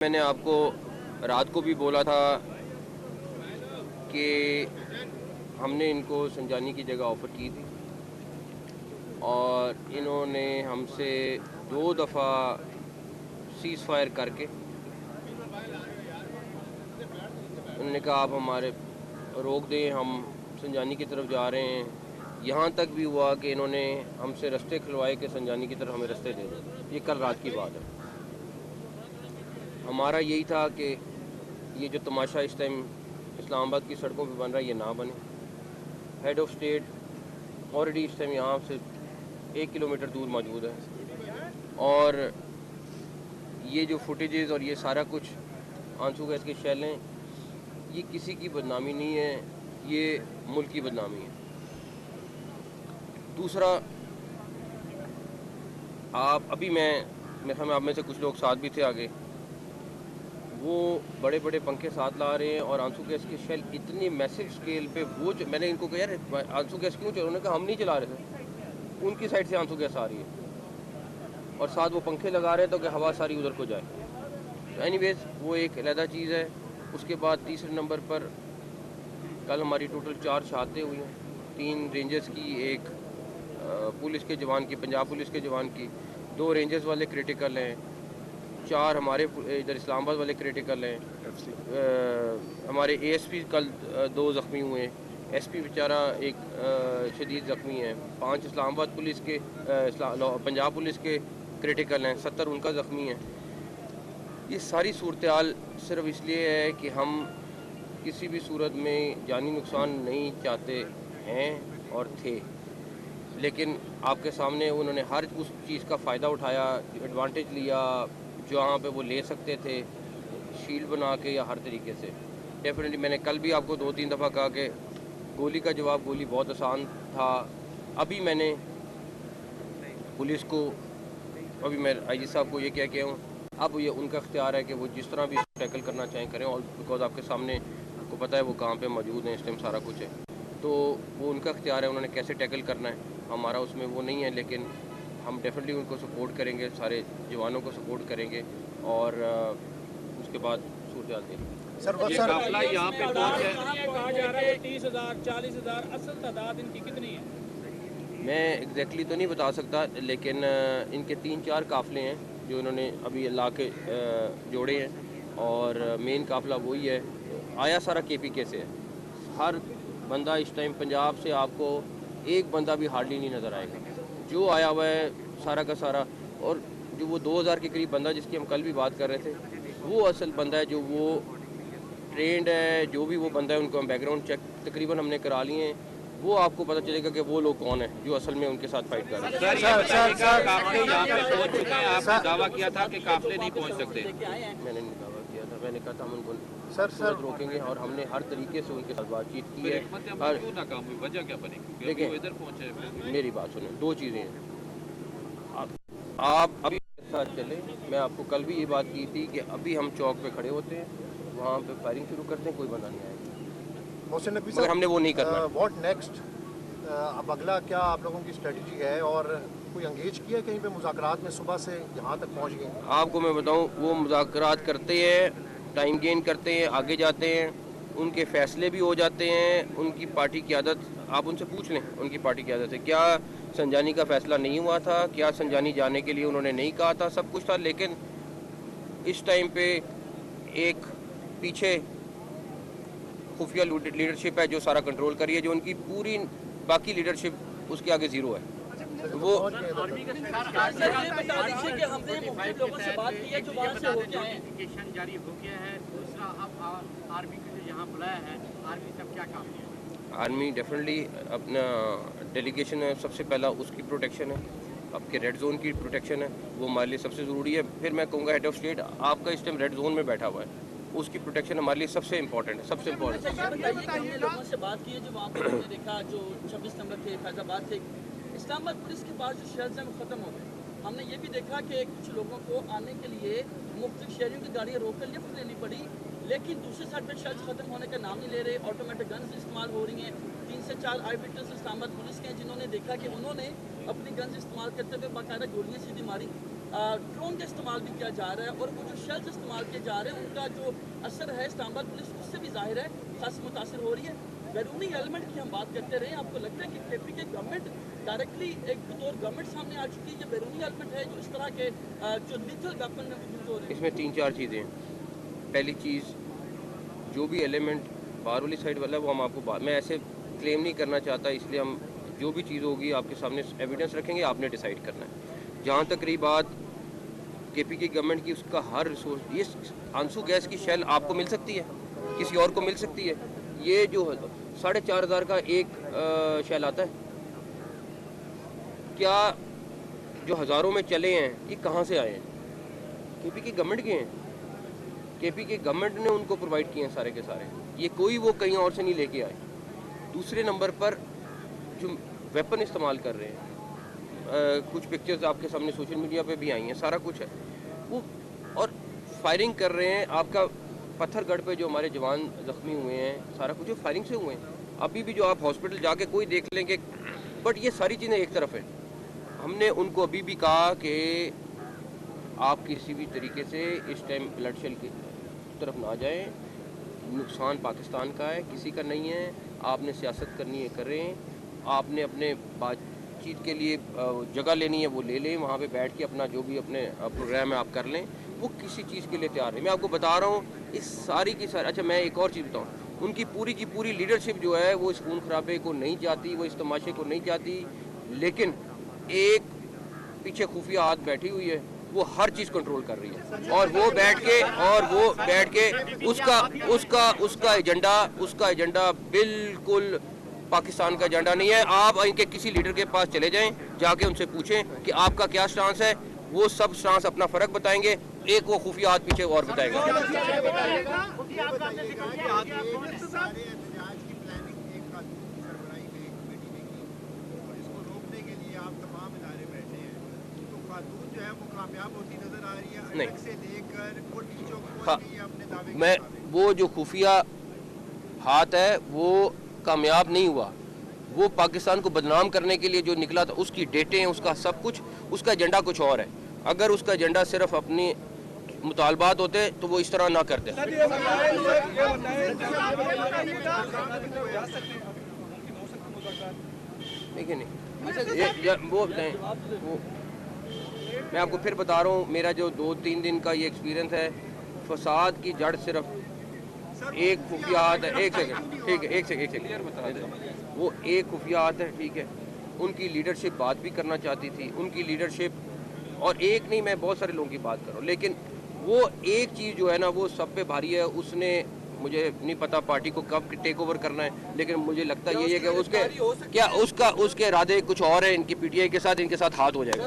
मैंने आपको रात को भी बोला था कि हमने इनको संजानी की जगह ऑफ़र की थी और इन्होंने हमसे 2 दफ़ा सीज़ फायर करके उन्होंने कहा आप हमारे रोक दें, हम संजानी की तरफ जा रहे हैं। यहाँ तक भी हुआ कि इन्होंने हमसे रास्ते खुलवाए कि संजानी की तरफ हमें रास्ते दे दें। ये कल रात की बात है। हमारा यही था कि ये जो तमाशा इस टाइम इस्लामाबाद की सड़कों पे बन रहा है ये ना बने। हेड ऑफ स्टेट ऑलरेडी इस टाइम यहाँ से 1 किलोमीटर दूर मौजूद है और ये जो फुटेजेस और ये सारा कुछ आंसू गैस के शैलें, ये किसी की बदनामी नहीं है, ये मुल्क की बदनामी है। दूसरा, अभी मेरे ख्याल में आप में से कुछ लोग साथ भी थे आगे, वो बड़े बड़े पंखे साथ ला रहे हैं और आंसू गैस के शेल इतनी मैसिव स्केल पे वो मैंने इनको कहा यार आंसू गैस क्यों चला, उन्होंने कहा हम नहीं चला रहे थे, उनकी साइड से आंसू गैस आ रही है और साथ वो पंखे लगा रहे हैं तो कि हवा सारी उधर को जाए। तो एनीवेज वो एक अलहदा चीज़ है। उसके बाद तीसरे नंबर पर कल हमारी टोटल 4 शहादतें हुई हैं, 3 रेंजर्स की, एक पुलिस के जवान की, पंजाब पुलिस के जवान की, 2 रेंजर्स वाले क्रिटिकल हैं, 4 हमारे इधर इस्लामाबाद वाले क्रिटिकल हैं। हमारे एएसपी कल 2 ज़ख्मी हुए हैं, एसपी बेचारा एक शदीद ज़ख्मी है, 5 इस्लामाबाद पुलिस के पंजाब पुलिस के क्रिटिकल हैं, 70 उनका ज़ख्मी है। ये सारी सूरत हाल सिर्फ इसलिए है कि हम किसी भी सूरत में जानी नुकसान नहीं चाहते हैं और थे, लेकिन आपके सामने उन्होंने हर उस चीज़ का फ़ायदा उठाया, एडवांटेज लिया जहाँ पे वो ले सकते थे, शील्ड बना के या हर तरीके से। डेफिनेटली मैंने कल भी आपको 2-3 दफ़ा कहा कि गोली का जवाब गोली बहुत आसान था। अभी मैंने पुलिस को, अभी मैं आईजी साहब को ये कह के हूँ, अब ये उनका इख्तियार है कि वो जिस तरह भी टैकल करना चाहें करें, और बिकॉज आपके सामने आपको पता है वो कहाँ पे मौजूद हैं इस टाइम, सारा कुछ है, तो वो उनका इख्तियार है, उन्होंने कैसे टैकल करना है, हमारा उसमें वो नहीं है। लेकिन हम डेफिनेटली उनको सपोर्ट करेंगे, सारे जवानों को सपोर्ट करेंगे और उसके बाद सूरत हाल देखेंगे। सर काफिला यहाँ पे पहुँच है, कहा जा रहा है 30,000 40,000, असल तादाद इनकी कितनी है? मैं एग्जैक्टली तो नहीं बता सकता, लेकिन इनके 3-4 काफ़िले हैं जो इन्होंने अभी ला के जोड़े हैं और मेन काफ़िला वही है। आया सारा KPK से है। हर बंदा इस टाइम पंजाब से आपको एक बंदा भी हार्डली नहीं नज़र आएगा, जो आया हुआ है सारा का सारा। और जो वो 2000 के करीब बंदा जिसकी हम कल भी बात कर रहे थे, वो असल बंदा है, जो वो ट्रेंड है, जो भी वो बंदा है उनको हम बैकग्राउंड चेक तकरीबन हमने करा लिए हैं, वो आपको पता चलेगा कि वो लोग कौन है जो असल में उनके साथ फाइट कर रहे हैं। काफिले यहाँ पे पहुँच चुके हैं, आपने दावा किया था कि काफिले नहीं पहुँच सकते। मैंने नहीं दावा किया था, मैंने कहा था हम उनको सर रोकेंगे और हमने हर तरीके से उनके साथ बातचीत की है। क्यों नाकाम हुई, वजह क्या बनी? देखिए इधर पहुँचे, मेरी बात सुने, 2 चीज़ें हैं। आप अभी साथ चले, मैं आपको कल भी ये बात की थी कि अभी हम चौक पे खड़े होते हैं, वहाँ पे फायरिंग शुरू करते हैं, कोई बंदा नहीं आएगा, मोहसिन नकवी मगर हमने वो नहीं करना। व्हाट नेक्स्ट, अब अगला क्या आप लोगों की स्ट्रेटजी है और कोई एंगेज किया कहीं पे मुज़ाकरात में? सुबह से यहाँ तक पहुँच गए। आपको मैं बताऊं, वो मुज़ाकरात करते हैं, टाइम गेन करते हैं, आगे जाते हैं, उनके फ़ैसले भी हो जाते हैं। उनकी पार्टी की आदत, आप उनसे पूछ लें उनकी पार्टी की आदत है। क्या संजानी का फ़ैसला नहीं हुआ था? क्या संजानी जाने के लिए उन्होंने नहीं कहा था? सब कुछ था, लेकिन इस टाइम पे एक पीछे खुफिया लीडरशिप है जो सारा कंट्रोल कर रही है, जो उनकी पूरी बाकी लीडरशिप उसके आगे ज़ीरो है। वो जारी हो गया है। दूसरा, अब आर्मी को यहाँ बुलाया है, आर्मी सब क्या काम है? आर्मी डेफिनेटली अपना डेलीगेशन है, सबसे पहला उसकी प्रोटेक्शन है, आपके रेड जोन की प्रोटेक्शन है, वो हमारे लिए सबसे ज़रूरी है। फिर मैं कहूँगा हेड ऑफ स्टेट आपका इस टाइम रेड जोन में बैठा हुआ है, उसकी प्रोटेक्शन हमारे लिए सबसे इम्पोर्टेंट है, सबसे इम्पोर्टेंट। हमने लोगों से बात की है जो वहाँ पर हमने देखा, जो 26 नंबर थे, फैजाबाद थे, इस्लामाबाद पुलिस के पास जो शेल्स हैं वो ख़त्म हो गए। हमने ये भी देखा कि कुछ लोगों को आने के लिए मुख्तलिफ शहरों की गाड़ियाँ रोक कर लिफ्ट लेनी पड़ी, लेकिन दूसरे साइड पर शेल्स ख़त्म होने का नाम नहीं ले रहे। ऑटोमेटिक गन्स इस्तेमाल हो रही हैं। 3 से 4 आई विटनेस इस्लामाबाद पुलिस के हैं जिन्होंने देखा कि उन्होंने अपनी गन्स इस्तेमाल करते हुए बाकायदा गोलियाँ सीधी मारी। ड्रोन का इस्तेमाल भी किया जा रहा है और वो जो शेल्स इस्तेमाल किए जा रहे हैं उनका जो असर है इस्लामाबाद पुलिस उससे भी जाहिर है खास मुतासर हो रही है। बैरूनी एलिमेंट की हम बात करते रहे, आपको लगता है कि केपी के गवर्नमेंट डायरेक्टली एक बतौर गवर्नमेंट सामने आ चुकी है, ये बैरूनी एलिमेंट है जो इस तरह के जो लीथल वेपन है वो यूज हो रहे हैं? इसमें 3-4 चीज़ें हैं। पहली चीज़, जो भी एलिमेंट बाहर वाली साइड वाला है वो हम आपको मैं ऐसे क्लेम नहीं करना चाहता, इसलिए हम जो भी चीज़ होगी आपके सामने एविडेंस रखेंगे, आपने डिसाइड करना है। जहाँ तक रही बात केपी की गवर्नमेंट की, उसका हर रिसोर्स, ये आंसू गैस की शेल आपको मिल सकती है, किसी और को मिल सकती है। ये जो 4,500 का एक शेल आता है, क्या जो हज़ारों में चले हैं ये कहाँ से आए हैं? केपी की गवर्नमेंट के हैं, केपी की गवर्नमेंट ने उनको प्रोवाइड किए हैं सारे के सारे, ये कोई वो कहीं और से नहीं लेके आए। दूसरे नंबर पर जो वेपन इस्तेमाल कर रहे हैं, कुछ पिक्चर्स आपके सामने सोशल मीडिया पे भी आई हैं, सारा कुछ है वो, और फायरिंग कर रहे हैं। आपका पत्थरगढ़ पे जो हमारे जवान ज़ख्मी हुए हैं, सारा कुछ फायरिंग से हुए हैं। अभी भी जो आप हॉस्पिटल जाके कोई देख लेंगे, बट ये सारी चीज़ें एक तरफ है। हमने उनको अभी भी कहा कि आप किसी भी तरीके से इस टाइम ब्लड शेल की तरफ ना जाएं, नुकसान पाकिस्तान का है, किसी का नहीं है। आपने सियासत करनी है करें, आपने अपने बातचीत के लिए जगह लेनी है वो ले लें, वहाँ पे बैठ के अपना जो भी अपने प्रोग्राम है आप कर लें, वो किसी चीज़ के लिए तैयार है। मैं आपको बता रहा हूँ इस सारी की सारी। अच्छा, मैं एक और चीज़ बताऊँ, उनकी पूरी की पूरी लीडरशिप जो है वो इस खून खराबे को नहीं चाहती, वो इस तमाशे को नहीं चाहती, लेकिन एक पीछे खुफिया हाथ बैठी हुई है, वो हर चीज़ कंट्रोल कर रही है, और वो बैठ के उसका एजेंडा बिल्कुल पाकिस्तान का एजेंडा नहीं है। आप इनके किसी लीडर के पास चले जाएं, जाके उनसे पूछें कि आपका क्या स्टांस है, वो सब स्टांस अपना फ़र्क बताएंगे, एक वो खुफिया हाथ पीछे और बताएगा। नहीं, हाँ, मैं वो जो खुफिया हाथ है वो कामयाब नहीं हुआ, वो पाकिस्तान को बदनाम करने के लिए जो निकला था, उसकी डेटें हैं, उसका सब कुछ, उसका एजेंडा कुछ और है। अगर उसका एजेंडा सिर्फ अपनी मुतालबात होते तो वो इस तरह ना करते। देखिए नहीं, वो बताएं, वो मैं आपको फिर बता रहा हूँ, मेरा जो 2-3 दिन का ये एक्सपीरियंस है, फसाद की जड़ सिर्फ एक खुफियात है। एक सेकंड, ठीक है, एक सेकंड बता दें, वो एक खुफियात है, ठीक है। उनकी लीडरशिप बात भी करना चाहती थी, उनकी लीडरशिप, और एक नहीं, मैं बहुत सारे लोगों की बात कर रहा हूँ, लेकिन वो एक चीज़ जो है ना वो सब पे भारी है। उसने, मुझे नहीं पता पार्टी को कब टेक ओवर करना है, लेकिन मुझे लगता ये है कि उसके इरादे कुछ और है, इनकी पीटीआई के साथ, इनके साथ हाथ हो जाएगा।